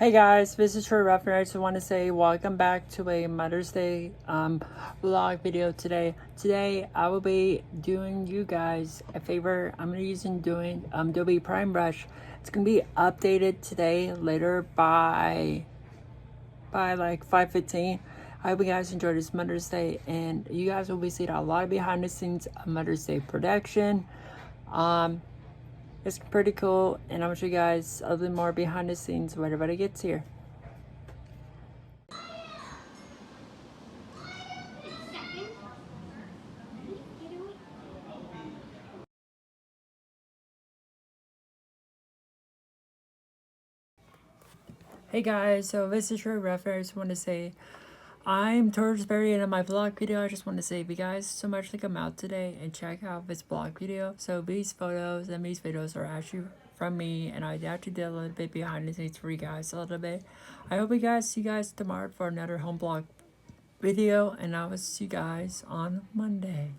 Hey guys, this is Troy Ruffner. I just want to say welcome back to a Mother's Day vlog video today. Today I will be doing you guys a favor. I'm gonna doing Adobe Prime Brush. It's gonna be updated today later by like 5:15. I hope you guys enjoyed this Mother's Day, and you guys will be seeing a lot of behind the scenes of Mother's Day production. It's pretty cool, and I'm gonna show you guys a little more behind the scenes when everybody gets here. Hey guys, so this is your reference. I just want to say I'm towards the very end of my vlog video. I just want to say if you guys so much to come out today and check out this vlog video. So these photos and these videos are actually from me, and I actually did a little bit behind the scenes for you guys a little bit. I hope you guys see you guys tomorrow for another home vlog video, and I will see you guys on Monday.